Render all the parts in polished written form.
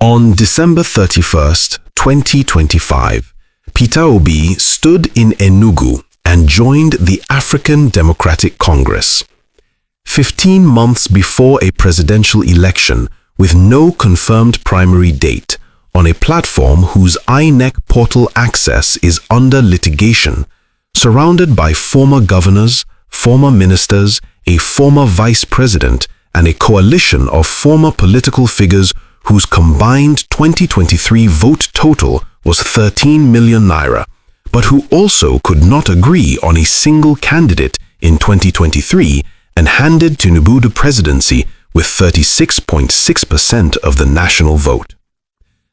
On December 31st, 2025, Peter Obi stood in Enugu and joined the African Democratic Congress. 15 months before a presidential election with no confirmed primary date, on a platform whose INEC portal access is under litigation, surrounded by former governors, former ministers, a former vice president, and a coalition of former political figures whose combined 2023 vote total was 13 million naira, but who also could not agree on a single candidate in 2023 and handed Tinubu the presidency with 36.6% of the national vote.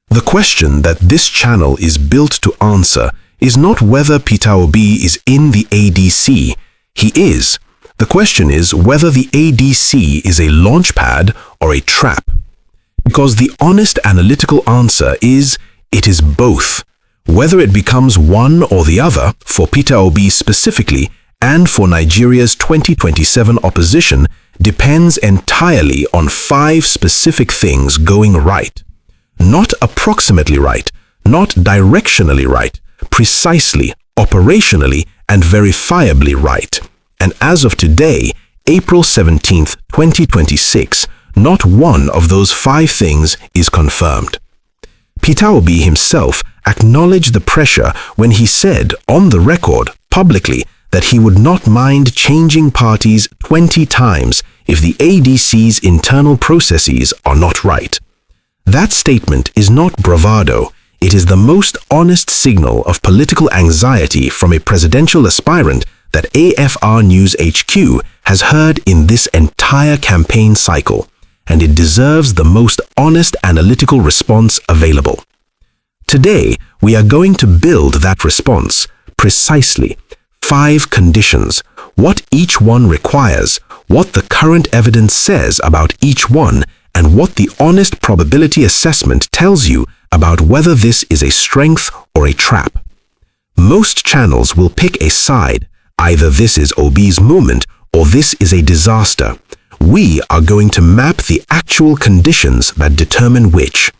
The question that this channel is built to answer is not whether Peter Obi is in the ADC. He is. The question is whether the ADC is a launchpad or a trap. Because the honest analytical answer is, it is both. Whether it becomes one or the other, for Peter Obi specifically, and for Nigeria's 2027 opposition, depends entirely on 5 specific things going right. Not approximately right, not directionally right, precisely, operationally, and verifiably right. And as of today, April 17th, 2026, not one of those 5 things is confirmed. Peter Obi himself acknowledged the pressure when he said on the record publicly that he would not mind changing parties 20 times if the ADC's internal processes are not right. That statement is not bravado. It is the most honest signal of political anxiety from a presidential aspirant that AFRONEWSHQ has heard in this entire campaign cycle, and it deserves the most honest analytical response available. Today, we are going to build that response, precisely 5 conditions, what each one requires, what the current evidence says about each one, and what the honest probability assessment tells you about whether this is a strength or a trap. Most channels will pick a side, either this is Obi's moment or this is a disaster. We are going to map the actual conditions that determine which.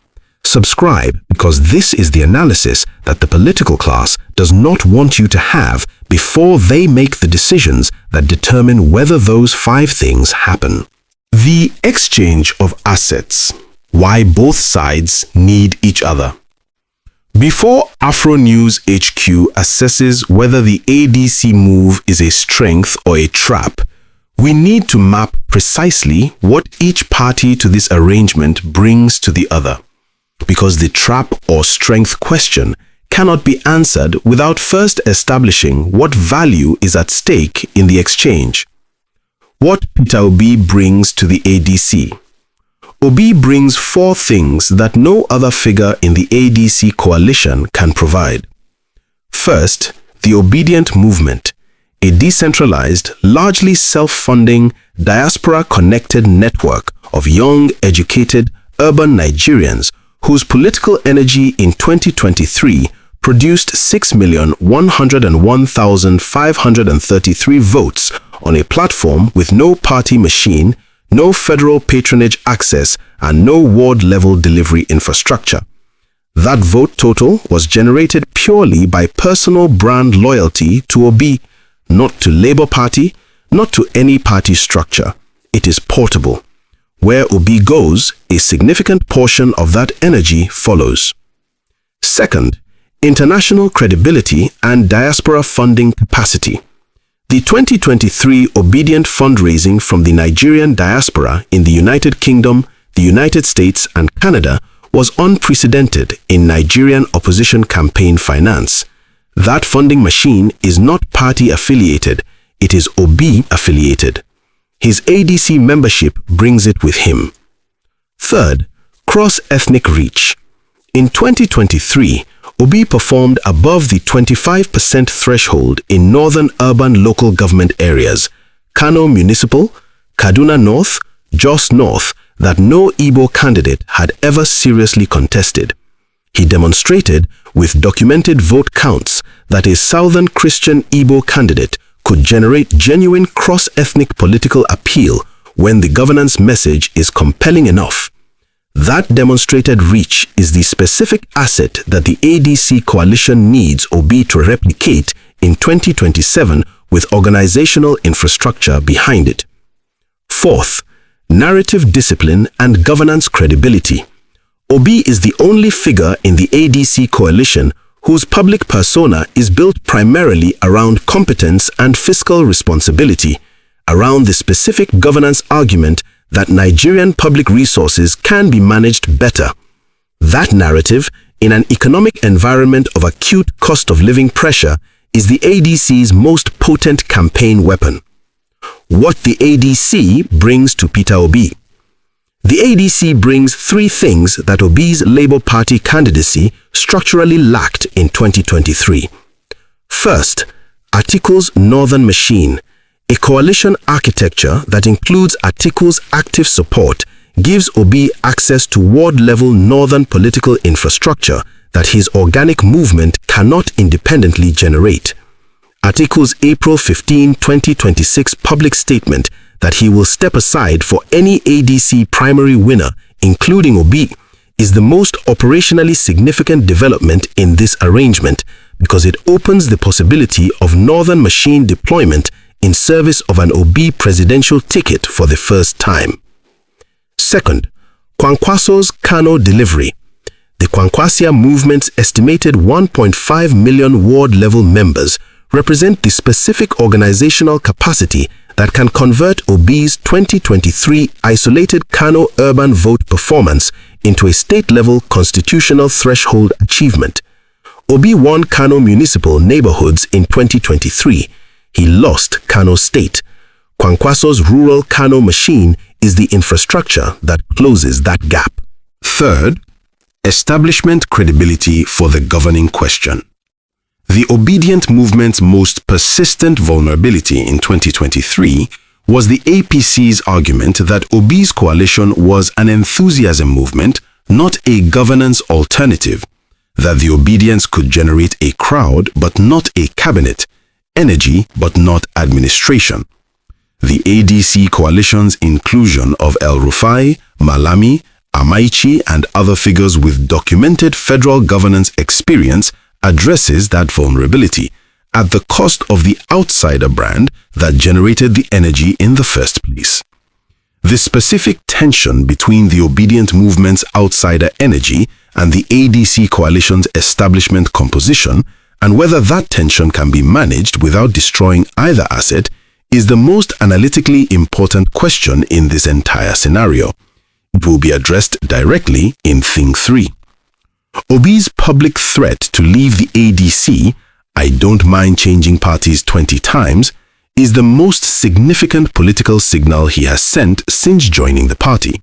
Subscribe because this is the analysis that the political class does not want you to have before they make the decisions that determine whether those 5 things happen. The exchange of assets. Why both sides need each other. Before AFRONEWSHQ assesses whether the ADC move is a strength or a trap, we need to map precisely what each party to this arrangement brings to the other, because the trap or strength question cannot be answered without first establishing what value is at stake in the exchange. What Peter Obi brings to the ADC. Obi brings 4 things that no other figure in the ADC coalition can provide. First, the obedient movement, a decentralized, largely self-funding, diaspora-connected network of young, educated, urban Nigerians whose political energy in 2023 produced 6,101,533 votes on a platform with no party machine, no federal patronage access, and no ward-level delivery infrastructure. That vote total was generated purely by personal brand loyalty to Obi, not to Labour Party, not to any party structure. It is portable. Where Obi goes, a significant portion of that energy follows. Second, international credibility and diaspora funding capacity. The 2023 obedient fundraising from the Nigerian diaspora in the United Kingdom, the United States, and Canada was unprecedented in Nigerian opposition campaign finance. That funding machine is not party-affiliated, it is Obi-affiliated. His ADC membership brings it with him. Third, cross-ethnic reach. In 2023, Obi performed above the 25% threshold in northern urban local government areas, Kano Municipal, Kaduna North, Jos North, that no Igbo candidate had ever seriously contested. He demonstrated with documented vote counts that a Southern Christian Igbo candidate could generate genuine cross-ethnic political appeal when the governance message is compelling enough. That demonstrated reach is the specific asset that the ADC coalition needs Obi to replicate in 2027 with organizational infrastructure behind it. Fourth, narrative discipline and governance credibility. Obi is the only figure in the ADC coalition whose public persona is built primarily around competence and fiscal responsibility, around the specific governance argument that Nigerian public resources can be managed better. That narrative, in an economic environment of acute cost of living pressure, is the ADC's most potent campaign weapon. What the ADC brings to Peter Obi. The ADC brings three things that Obi's Labour Party candidacy structurally lacked in 2023. First, Atiku's Northern Machine. A coalition architecture that includes Atiku's active support gives Obi access to ward-level northern political infrastructure that his organic movement cannot independently generate. Atiku's April 15, 2026 public statement that he will step aside for any ADC primary winner, including Obi, is the most operationally significant development in this arrangement because it opens the possibility of Northern Machine deployment in service of an Obi presidential ticket for the first time. Second, Kwankwaso's Kano delivery. The Kwankwasia movement's estimated 1.5 million ward-level members represent the specific organizational capacity that can convert Obi's 2023 isolated Kano urban vote performance into a state-level constitutional threshold achievement. Obi won Kano municipal neighborhoods in 2023. He lost Kano State. Kwankwaso's rural Kano machine is the infrastructure that closes that gap. Third, establishment credibility for the governing question. The obedient movement's most persistent vulnerability in 2023 was the APC's argument that Obi's coalition was an enthusiasm movement, not a governance alternative, that the obedience could generate a crowd but not a cabinet, energy but not administration. The ADC coalition's inclusion of El Rufai, Malami, Amaichi and other figures with documented federal governance experience addresses that vulnerability at the cost of the outsider brand that generated the energy in the first place. The specific tension between the obedient movement's outsider energy and the ADC coalition's establishment composition, and whether that tension can be managed without destroying either asset, is the most analytically important question in this entire scenario. It will be addressed directly in Thing 3. Obi's public threat to leave the ADC, "I don't mind changing parties 20 times, is the most significant political signal he has sent since joining the party.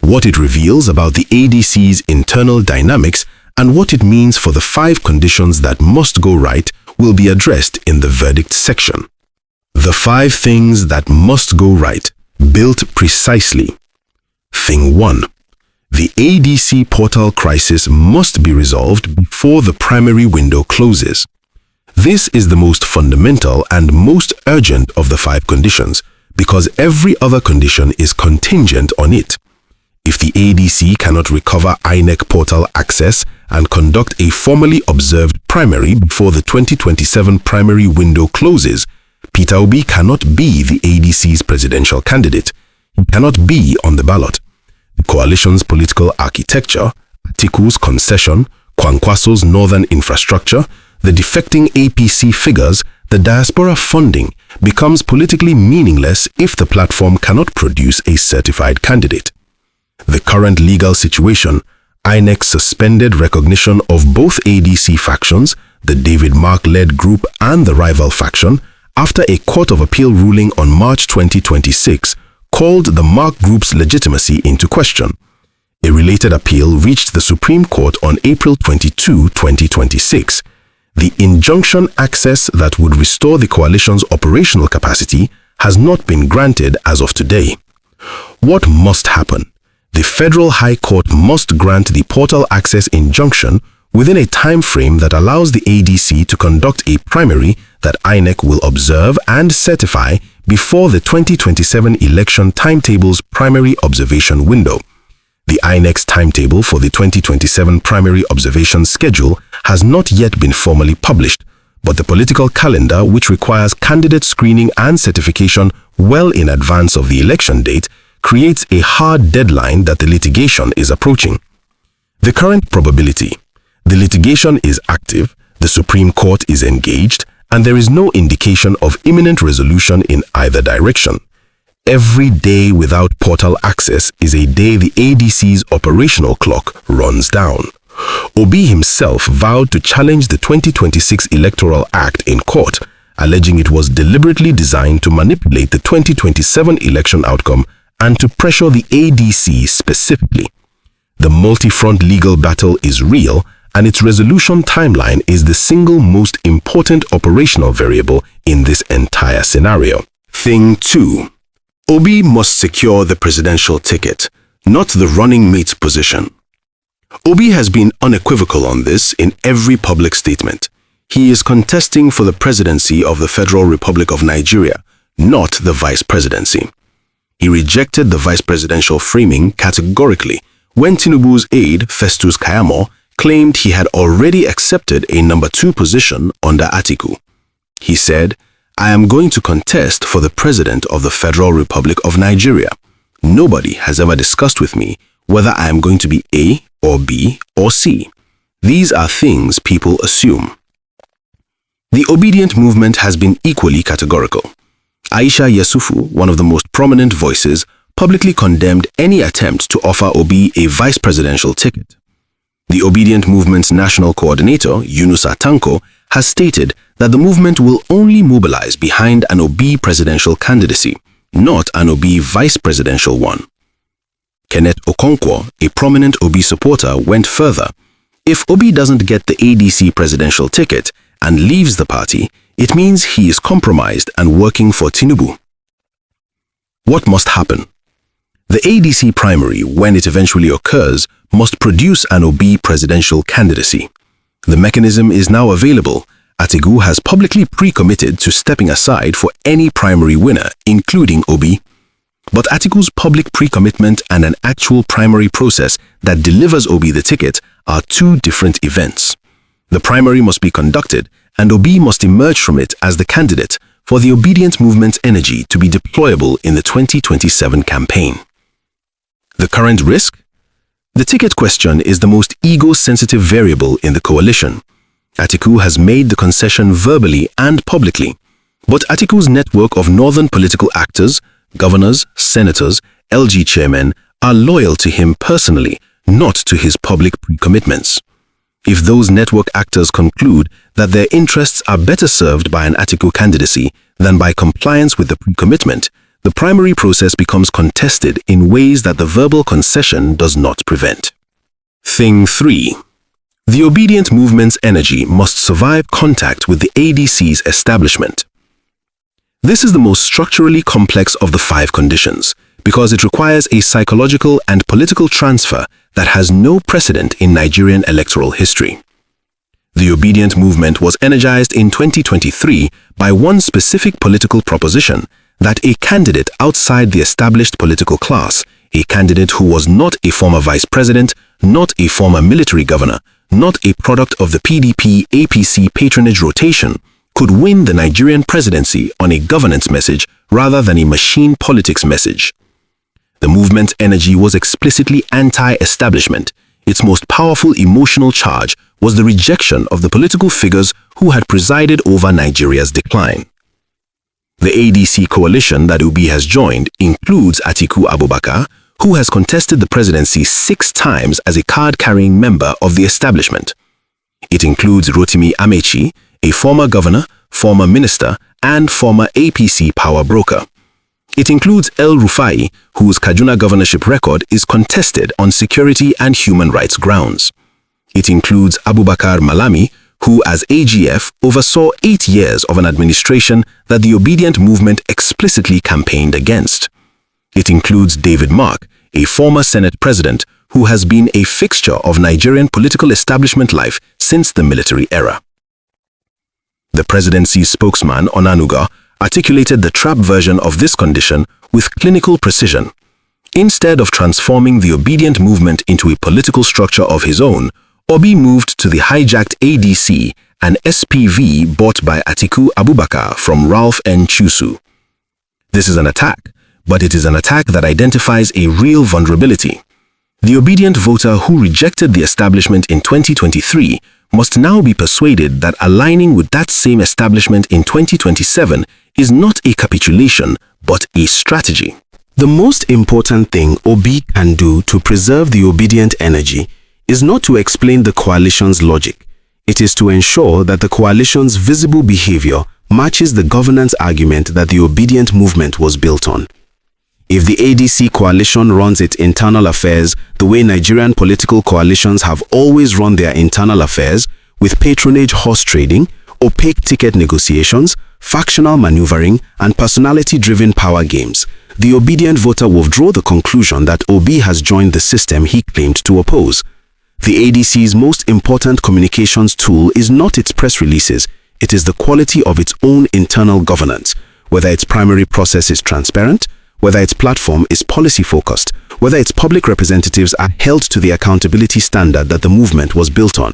What it reveals about the ADC's internal dynamics and what it means for the 5 conditions that must go right will be addressed in the verdict section. The 5 things that must go right, built precisely. Thing 1. The ADC portal crisis must be resolved before the primary window closes. This is the most fundamental and most urgent of the 5 conditions because every other condition is contingent on it. If the ADC cannot recover INEC portal access and conduct a formally observed primary before the 2027 primary window closes, Peter Obi cannot be the ADC's presidential candidate. He cannot be on the ballot. The coalition's political architecture, Atiku's concession, Kwankwaso's northern infrastructure, the defecting APC figures, the diaspora funding becomes politically meaningless if the platform cannot produce a certified candidate. The current legal situation, INEC suspended recognition of both ADC factions, the David Mark-led group and the rival faction, after a Court of Appeal ruling on March 2026, called the Mark Group's legitimacy into question. A related appeal reached the Supreme Court on April 22, 2026. The injunction access that would restore the coalition's operational capacity has not been granted as of today. What must happen? The Federal High Court must grant the portal access injunction within a time frame that allows the ADC to conduct a primary that INEC will observe and certify before the 2027 election timetable's primary observation window. The INEC's timetable for the 2027 primary observation schedule has not yet been formally published, but the political calendar, which requires candidate screening and certification well in advance of the election date, creates a hard deadline that the litigation is approaching. The current probability: the litigation is active, the Supreme Court is engaged, and there is no indication of imminent resolution in either direction. Every day without portal access is a day the ADC's operational clock runs down. Obi himself vowed to challenge the 2026 Electoral Act in court, alleging it was deliberately designed to manipulate the 2027 election outcome and to pressure the ADC specifically. The multi-front legal battle is real, and its resolution timeline is the single most important operational variable in this entire scenario. Thing 2. Obi must secure the presidential ticket, not the running mate's position. Obi has been unequivocal on this in every public statement. He is contesting for the presidency of the Federal Republic of Nigeria, not the vice presidency. He rejected the vice presidential framing categorically when Tinubu's aide, Festus Kayamo, claimed he had already accepted a number 2 position under Atiku. He said, "I am going to contest for the President of the Federal Republic of Nigeria. Nobody has ever discussed with me whether I am going to be A or B or C. These are things people assume." The obedient movement has been equally categorical. Aisha Yesufu, one of the most prominent voices, publicly condemned any attempt to offer Obi a vice presidential ticket. The obedient movement's national coordinator, Yunusa Tanko, has stated that the movement will only mobilize behind an Obi presidential candidacy, not an Obi vice presidential one. Kenneth Okonkwo, a prominent Obi supporter, went further. If Obi doesn't get the ADC presidential ticket and leaves the party, it means he is compromised and working for Tinubu. What must happen? The ADC primary, when it eventually occurs, must produce an Obi presidential candidacy. The mechanism is now available. Atiku has publicly pre-committed to stepping aside for any primary winner, including Obi. But Atiku's public pre-commitment and an actual primary process that delivers Obi the ticket are 2 different events. The primary must be conducted, and Obi must emerge from it as the candidate for the obedient movement's energy to be deployable in the 2027 campaign. The current risk? The ticket question is the most ego-sensitive variable in the coalition. Atiku has made the concession verbally and publicly, but Atiku's network of northern political actors, governors, senators, LG chairmen are loyal to him personally, not to his public pre-commitments. If those network actors conclude that their interests are better served by an Atiku candidacy than by compliance with the pre-commitment, the primary process becomes contested in ways that the verbal concession does not prevent. Thing 3. The obedient movement's energy must survive contact with the ADC's establishment. This is the most structurally complex of the 5 conditions because it requires a psychological and political transfer that has no precedent in Nigerian electoral history. The obedient movement was energized in 2023 by one specific political proposition that a candidate outside the established political class, a candidate who was not a former vice president, not a former military governor, not a product of the PDP-APC patronage rotation, could win the Nigerian presidency on a governance message rather than a machine politics message. The movement's energy was explicitly anti-establishment. Its most powerful emotional charge was the rejection of the political figures who had presided over Nigeria's decline. The ADC coalition that Obi has joined includes Atiku Abubakar, who has contested the presidency 6 times as a card-carrying member of the establishment. It includes Rotimi Amechi, a former governor, former minister, and former APC power broker. It includes El Rufai, whose Kaduna governorship record is contested on security and human rights grounds. It includes Abubakar Malami, who as AGF oversaw 8 years of an administration that the obedient movement explicitly campaigned against. It includes David Mark, a former Senate president who has been a fixture of Nigerian political establishment life since the military era. The presidency's spokesman, Onanuga, articulated the trap version of this condition with clinical precision. Instead of transforming the Obedient movement into a political structure of his own, Obi moved to the hijacked ADC, an SPV bought by Atiku Abubakar from Ralph N. Chusu. This is an attack, but it is an attack that identifies a real vulnerability. The obedient voter who rejected the establishment in 2023 must now be persuaded that aligning with that same establishment in 2027 is not a capitulation, but a strategy. The most important thing Obi can do to preserve the obedient energy is not to explain the coalition's logic. It is to ensure that the coalition's visible behavior matches the governance argument that the obedient movement was built on. If the ADC coalition runs its internal affairs the way Nigerian political coalitions have always run their internal affairs, with patronage horse trading, opaque ticket negotiations, factional maneuvering, and personality-driven power games, the obedient voter will draw the conclusion that Obi has joined the system he claimed to oppose. The ADC's most important communications tool is not its press releases, it is the quality of its own internal governance, whether its primary process is transparent, whether its platform is policy-focused, whether its public representatives are held to the accountability standard that the movement was built on.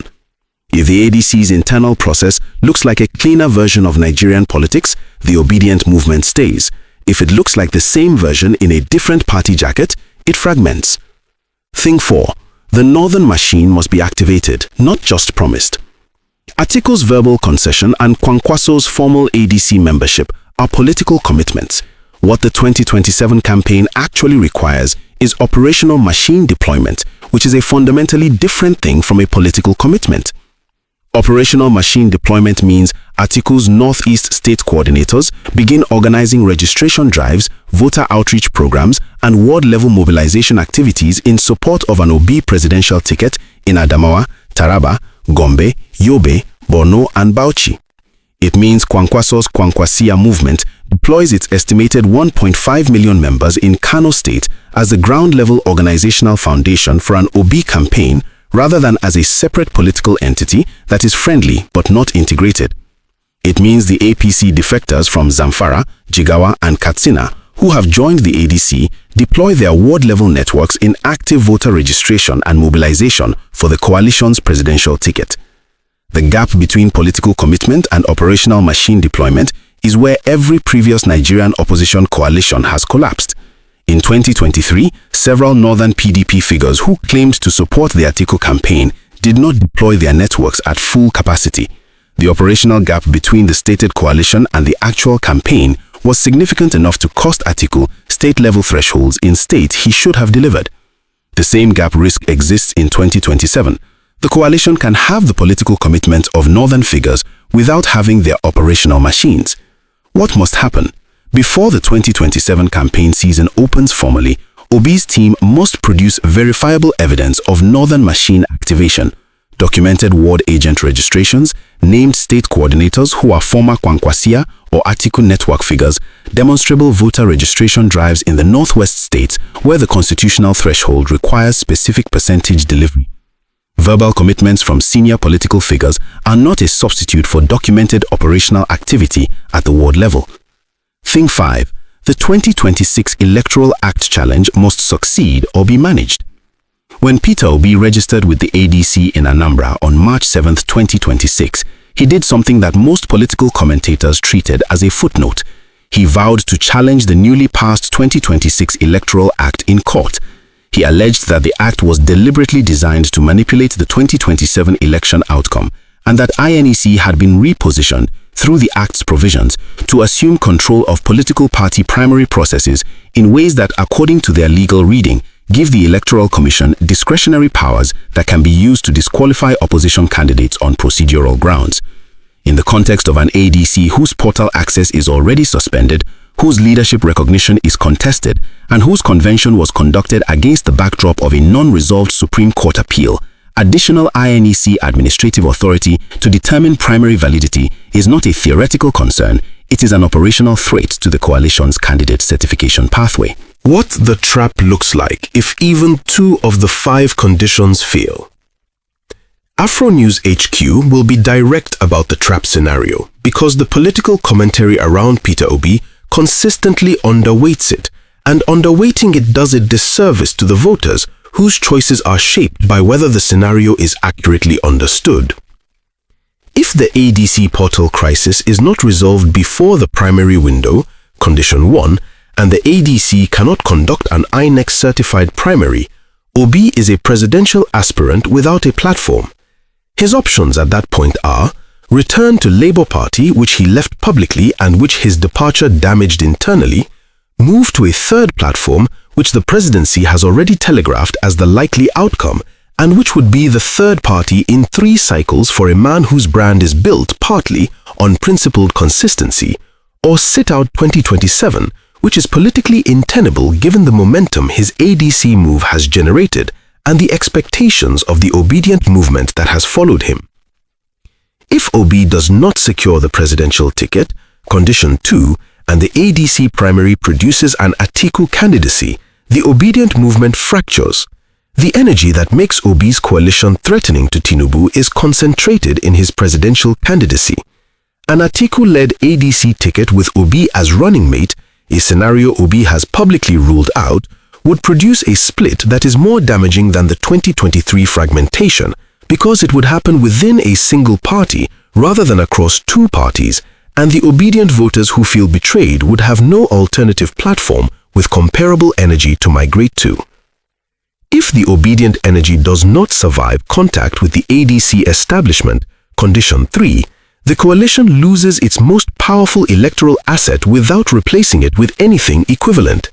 If the ADC's internal process looks like a cleaner version of Nigerian politics, the obedient movement stays. If it looks like the same version in a different party jacket, it fragments. Thing 4. The northern machine must be activated, not just promised. Atiku's verbal concession and Kwankwaso's formal ADC membership are political commitments. What the 2027 campaign actually requires is operational machine deployment, which is a fundamentally different thing from a political commitment. Operational machine deployment means Atiku's Northeast state coordinators begin organizing registration drives, voter outreach programs, and ward-level mobilization activities in support of an Obi presidential ticket in Adamawa, Taraba, Gombe, Yobe, Borno, and Bauchi. It means Kwankwaso's Kwankwasia movement deploys its estimated 1.5 million members in Kano State as the ground-level organizational foundation for an Obi campaign rather than as a separate political entity that is friendly but not integrated. It means the APC defectors from Zamfara, Jigawa, and Katsina who have joined the ADC deploy their ward-level networks in active voter registration and mobilization for the coalition's presidential ticket. The gap between political commitment and operational machine deployment is where every previous Nigerian opposition coalition has collapsed. In 2023, several northern PDP figures who claimed to support the Atiku campaign did not deploy their networks at full capacity. The operational gap between the stated coalition and the actual campaign was significant enough to cost Atiku state-level thresholds in states he should have delivered. The same gap risk exists in 2027. The coalition can have the political commitment of northern figures without having their operational machines. What must happen? Before the 2027 campaign season opens formally, Obi's team must produce verifiable evidence of northern machine activation, documented ward agent registrations, named state coordinators who are former Kwankwasia or Atiku network figures, demonstrable voter registration drives in the northwest states where the constitutional threshold requires specific percentage delivery. Verbal commitments from senior political figures are not a substitute for documented operational activity at the ward level. Thing 5. The 2026 Electoral Act challenge must succeed or be managed. When Peter Obi registered with the ADC in Anambra on March 7, 2026, he did something that most political commentators treated as a footnote. He vowed to challenge the newly passed 2026 Electoral Act in court. He alleged that the act was deliberately designed to manipulate the 2027 election outcome and that INEC had been repositioned through the act's provisions to assume control of political party primary processes in ways that, according to their legal reading, give the Electoral Commission discretionary powers that can be used to disqualify opposition candidates on procedural grounds. In the context of an ADC whose portal access is already suspended, whose leadership recognition is contested, and whose convention was conducted against the backdrop of a non-resolved Supreme Court appeal, additional INEC administrative authority to determine primary validity is not a theoretical concern, it is an operational threat to the coalition's candidate certification pathway. What the trap looks like if even 2 of the 5 conditions fail. AFRONEWSHQ will be direct about the trap scenario because the political commentary around Peter Obi consistently underweights it and underweighting it does a disservice to the voters whose choices are shaped by whether the scenario is accurately understood. If the ADC portal crisis is not resolved before the primary window, condition 1, and the ADC cannot conduct an INEC certified primary, Obi is a presidential aspirant without a platform. His options at that point are return to Labour Party, which he left publicly and which his departure damaged internally, move to a third platform which the presidency has already telegraphed as the likely outcome, and which would be the third party in 3 cycles for a man whose brand is built partly on principled consistency, or sit out 2027, which is politically untenable given the momentum his ADC move has generated and the expectations of the obedient movement that has followed him. If Obi does not secure the presidential ticket, condition 2, and the ADC primary produces an Atiku candidacy, the obedient movement fractures. The energy that makes Obi's coalition threatening to Tinubu is concentrated in his presidential candidacy. An Atiku-led ADC ticket with Obi as running mate, a scenario Obi has publicly ruled out, would produce a split that is more damaging than the 2023 fragmentation because it would happen within a single party rather than across 2 parties, and the obedient voters who feel betrayed would have no alternative platform with comparable energy to migrate to. If the obedient energy does not survive contact with the ADC establishment, condition 3, the coalition loses its most powerful electoral asset without replacing it with anything equivalent.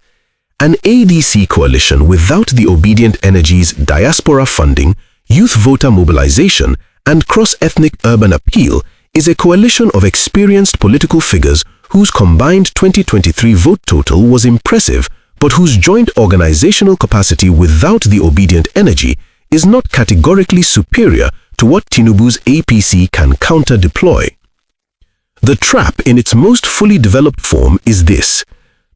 An ADC coalition without the obedient energy's diaspora funding, youth voter mobilization, and cross-ethnic urban appeal is a coalition of experienced political figures whose combined 2023 vote total was impressive, but whose joint organizational capacity without the obedient energy is not categorically superior to what Tinubu's APC can counter-deploy. The trap in its most fully developed form is this.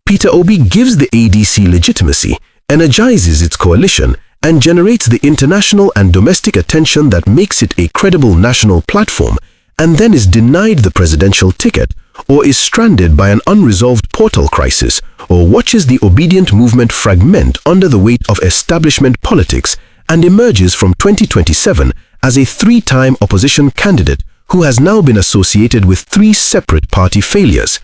Peter Obi gives the ADC legitimacy, energizes its coalition, and generates the international and domestic attention that makes it a credible national platform, and then is denied the presidential ticket, or is stranded by an unresolved portal crisis, or watches the obedient movement fragment under the weight of establishment politics and emerges from 2027 as a 3-time opposition candidate who has now been associated with 3 separate party failures.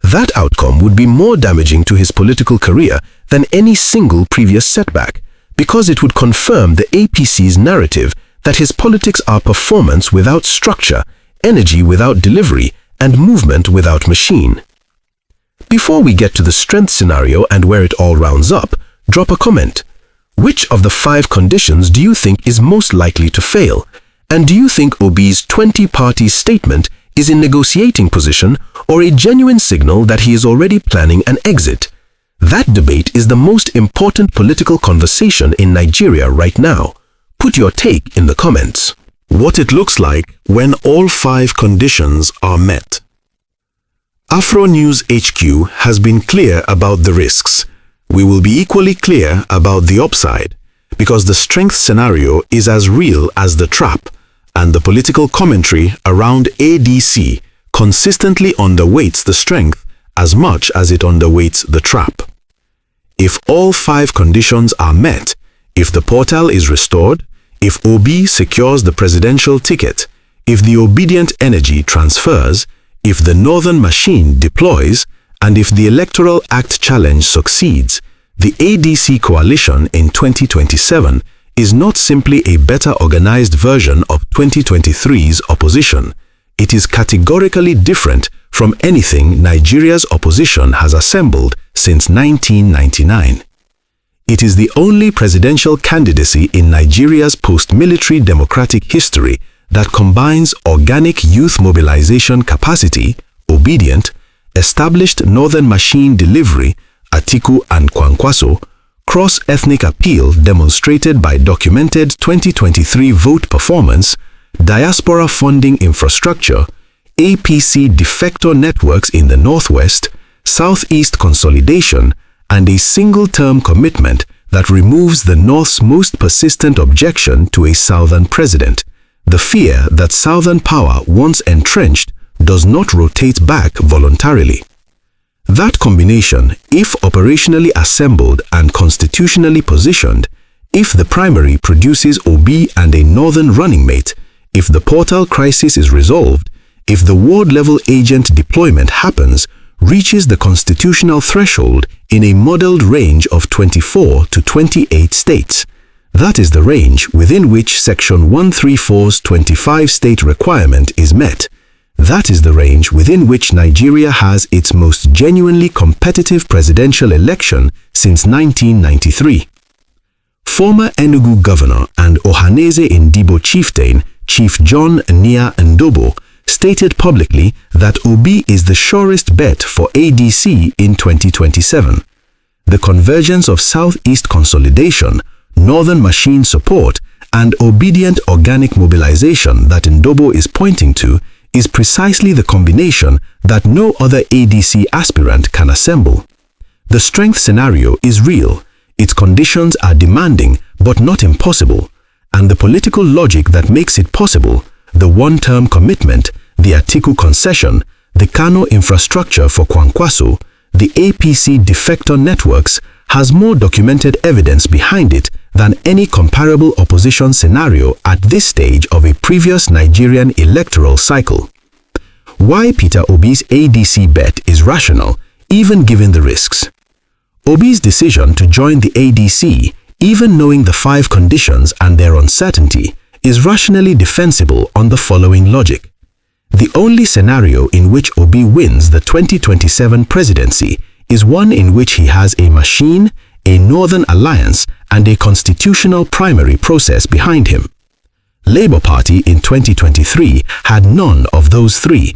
That outcome would be more damaging to his political career than any single previous setback, because it would confirm the APC's narrative that his politics are performance without structure, energy without delivery, and movement without machine. Before we get to the strength scenario and where it all rounds up, drop a comment. Which of the 5 conditions do you think is most likely to fail? And do you think Obi's 20-party statement is in negotiating position or a genuine signal that he is already planning an exit? That debate is the most important political conversation in Nigeria right now. Put your take in the comments. What it looks like when all 5 conditions are met. AFRONEWSHQ has been clear about the risks. We will be equally clear about the upside, because the strength scenario is as real as the trap, and the political commentary around ADC consistently underweights the strength as much as it underweights the trap. If all 5 conditions are met, if the portal is restored, if Obi secures the presidential ticket, if the obedient energy transfers, if the northern machine deploys, and if the Electoral Act challenge succeeds, the ADC coalition in 2027 is not simply a better organized version of 2023's opposition. It is categorically different from anything Nigeria's opposition has assembled since 1999. It is the only presidential candidacy in Nigeria's post-military democratic history that combines organic youth mobilization capacity, obedient, established northern machine delivery, Atiku and Kwankwaso, cross-ethnic appeal demonstrated by documented 2023 vote performance, diaspora funding infrastructure, APC defector networks in the Northwest, Southeast consolidation, and a single-term commitment that removes the North's most persistent objection to a Southern president, the fear that Southern power once entrenched does not rotate back voluntarily. That combination, if operationally assembled and constitutionally positioned, if the primary produces OB and a northern running mate, if the portal crisis is resolved, if the ward-level agent deployment happens, reaches the constitutional threshold in a modeled range of 24 to 28 states. That is the range within which Section 134's 25-state requirement is met. That is the range within which Nigeria has its most genuinely competitive presidential election since 1993. Former Enugu governor and Ohaneze Ndibo chieftain, Chief John Nia Ndobo, stated publicly that Obi is the surest bet for ADC in 2027. The convergence of Southeast consolidation, Northern machine support, and obedient organic mobilization that Ndobo is pointing to is precisely the combination that no other ADC aspirant can assemble. The strength scenario is real, its conditions are demanding but not impossible, and the political logic that makes it possible, the one-term commitment, the Atiku concession, the Kano infrastructure for Kwankwaso, the APC defector networks, has more documented evidence behind it than any comparable opposition scenario at this stage of a previous Nigerian electoral cycle. Why Peter Obi's ADC bet is rational, even given the risks. Obi's decision to join the ADC, even knowing the 5 conditions and their uncertainty, is rationally defensible on the following logic. The only scenario in which Obi wins the 2027 presidency is one in which he has a machine, a northern alliance, and a constitutional primary process behind him. Labour Party in 2023 had none of those 3.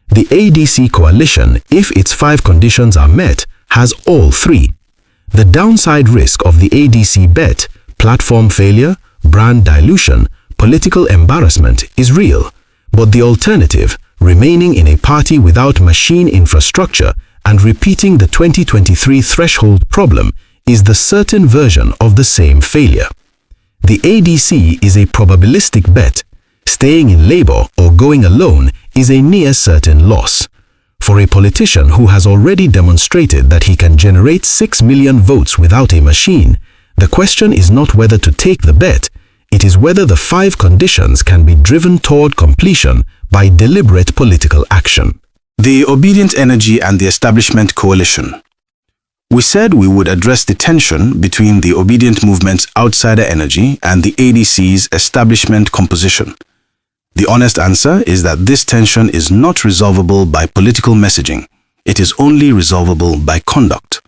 The ADC coalition, if its 5 conditions are met, has all 3. The downside risk of the ADC bet, platform failure, brand dilution, political embarrassment, is real, but the alternative, remaining in a party without machine infrastructure and repeating the 2023 threshold problem, is the certain version of the same failure. The ADC is a probabilistic bet. Staying in Labour or going alone is a near certain loss. For a politician who has already demonstrated that he can generate 6 million votes without a machine, the question is not whether to take the bet, it is whether the 5 conditions can be driven toward completion by deliberate political action. The Obedient Energy and the Establishment Coalition. We said we would address the tension between the Obedient Movement's outsider energy and the ADC's establishment composition. The honest answer is that this tension is not resolvable by political messaging. It is only resolvable by conduct.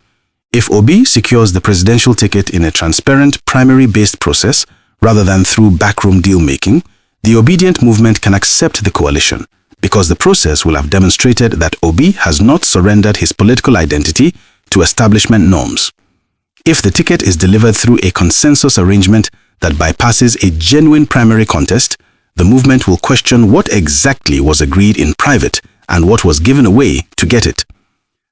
If Obi secures the presidential ticket in a transparent, primary-based process rather than through backroom deal-making, the Obedient Movement can accept the coalition because the process will have demonstrated that Obi has not surrendered his political identity to establishment norms. If the ticket is delivered through a consensus arrangement that bypasses a genuine primary contest, the movement will question what exactly was agreed in private and what was given away to get it.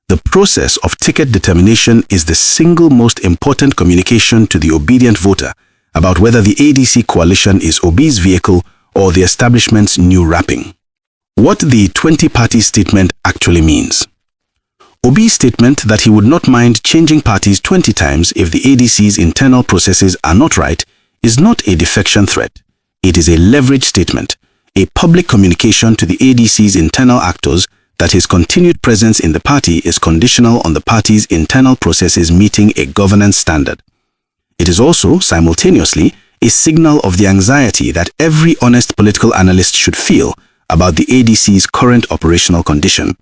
The process of ticket determination is the single most important communication to the obedient voter about whether the ADC coalition is Obi's vehicle or the establishment's new wrapping. What the 20-party statement actually means. Obi's statement that he would not mind changing parties 20 times if the ADC's internal processes are not right is not a defection threat. It is a leverage statement, a public communication to the ADC's internal actors that his continued presence in the party is conditional on the party's internal processes meeting a governance standard. It is also, simultaneously, a signal of the anxiety that every honest political analyst should feel about the ADC's current operational condition.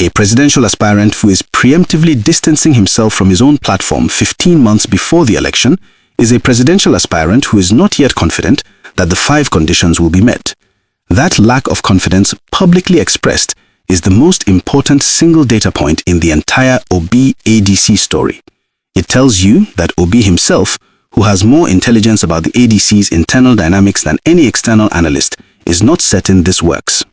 A presidential aspirant who is preemptively distancing himself from his own platform 15 months before the election is a presidential aspirant who is not yet confident that the 5 conditions will be met. That lack of confidence, publicly expressed, is the most important single data point in the entire Obi ADC story. It tells you that Obi himself, who has more intelligence about the ADC's internal dynamics than any external analyst, is not certain this works.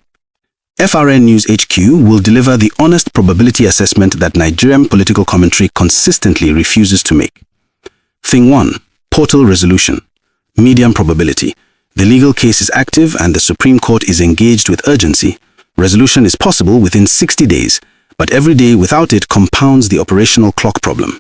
AFRONEWSHQ will deliver the honest probability assessment that Nigerian political commentary consistently refuses to make. Thing 1. Portal resolution. Medium probability. The legal case is active and the Supreme Court is engaged with urgency. Resolution is possible within 60 days, but every day without it compounds the operational clock problem.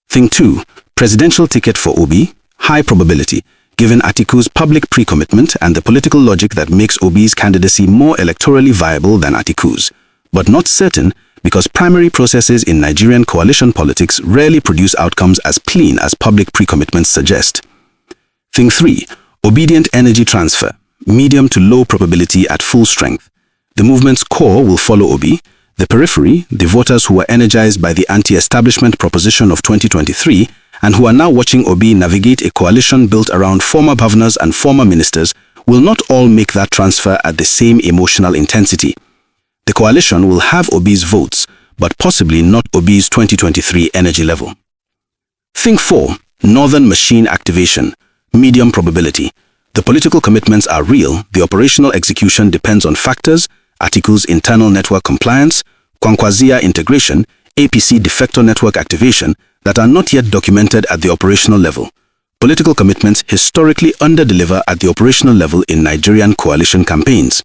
Thing 2. Presidential ticket for Obi, high probability, given Atiku's public pre-commitment and the political logic that makes Obi's candidacy more electorally viable than Atiku's, but not certain because primary processes in Nigerian coalition politics rarely produce outcomes as clean as public pre-commitments suggest. Thing 3. Obedient energy transfer, medium to low probability at full strength. The movement's core will follow Obi, the periphery, the voters who were energized by the anti-establishment proposition of 2023 and who are now watching Obi navigate a coalition built around former governors and former ministers, will not all make that transfer at the same emotional intensity. The coalition will have Obi's votes, but possibly not Obi's 2023 energy level. Thing 4. Northern machine activation, medium probability. The political commitments are real, the operational execution depends on factors, Atiku's internal network compliance, Kwankwazia integration, APC defector network activation, that are not yet documented at the operational level. Political commitments historically under-deliver at the operational level in Nigerian coalition campaigns.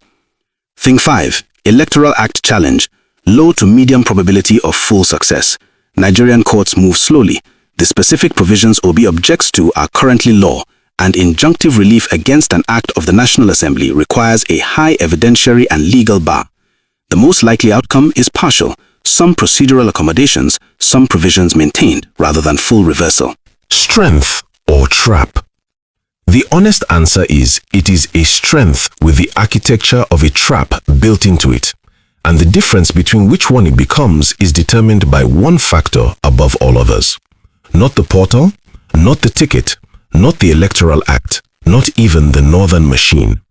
Thing 5. Electoral Act challenge, low to medium probability of full success. Nigerian courts move slowly. The specific provisions Obi objects to are currently law, and injunctive relief against an act of the National Assembly requires a high evidentiary and legal bar. The most likely outcome is partial, some procedural accommodations, some provisions maintained rather than full reversal. Strength or trap? The honest answer is it is a strength with the architecture of a trap built into it, and the difference between which one it becomes is determined by one factor above all others. Not the portal, not the ticket, not the electoral act, not even the northern machine.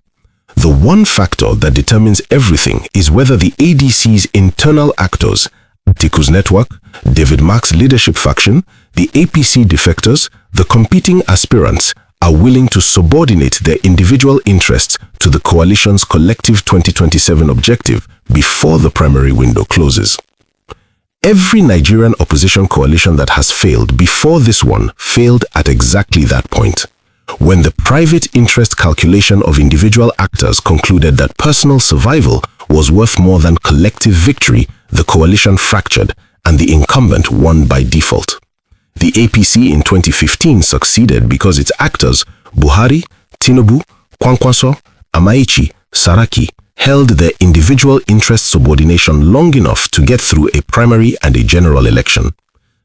The one factor that determines everything is whether the ADC's internal actors, Atiku's network, David Mark's leadership faction, the APC defectors, the competing aspirants, are willing to subordinate their individual interests to the coalition's collective 2027 objective before the primary window closes. Every Nigerian opposition coalition that has failed before this one failed at exactly that point, when the private interest calculation of individual actors concluded that personal survival was worth more than collective victory. The coalition fractured and the incumbent won by default. The APC in 2015 succeeded because its actors, Buhari, Tinubu, Kwankwaso, Amaichi, Saraki, held their individual interest subordination long enough to get through a primary and a general election.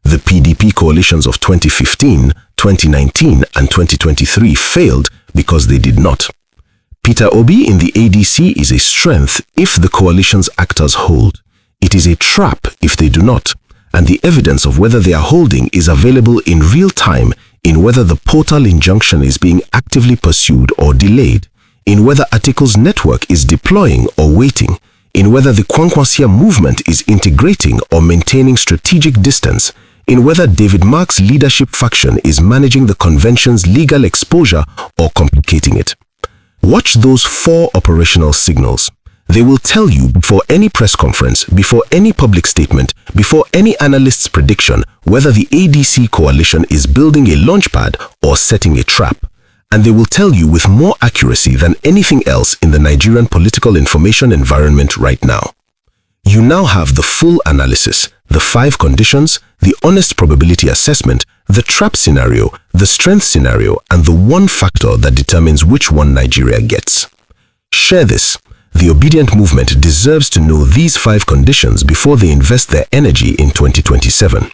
The PDP coalitions of 2015, 2019, and 2023 failed because they did not. Peter Obi in the ADC is a strength if the coalition's actors hold. It is a trap if they do not, and the evidence of whether they are holding is available in real time in whether the portal injunction is being actively pursued or delayed, in whether Atiku's network is deploying or waiting, in whether the Kwankwasia movement is integrating or maintaining strategic distance, in whether David Mark's leadership faction is managing the convention's legal exposure or complicating it. Watch those 4 operational signals. They will tell you before any press conference, before any public statement, before any analyst's prediction whether the ADC coalition is building a launchpad or setting a trap. And they will tell you with more accuracy than anything else in the Nigerian political information environment right now. You now have the full analysis, the 5 conditions, the honest probability assessment, the trap scenario, the strength scenario, and the one factor that determines which one Nigeria gets. Share this. The obedient movement deserves to know these 5 conditions before they invest their energy in 2027.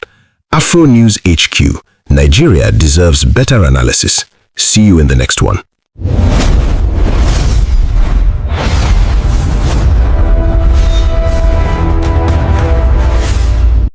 AfroNewsHQ, Nigeria deserves better analysis. See you in the next one.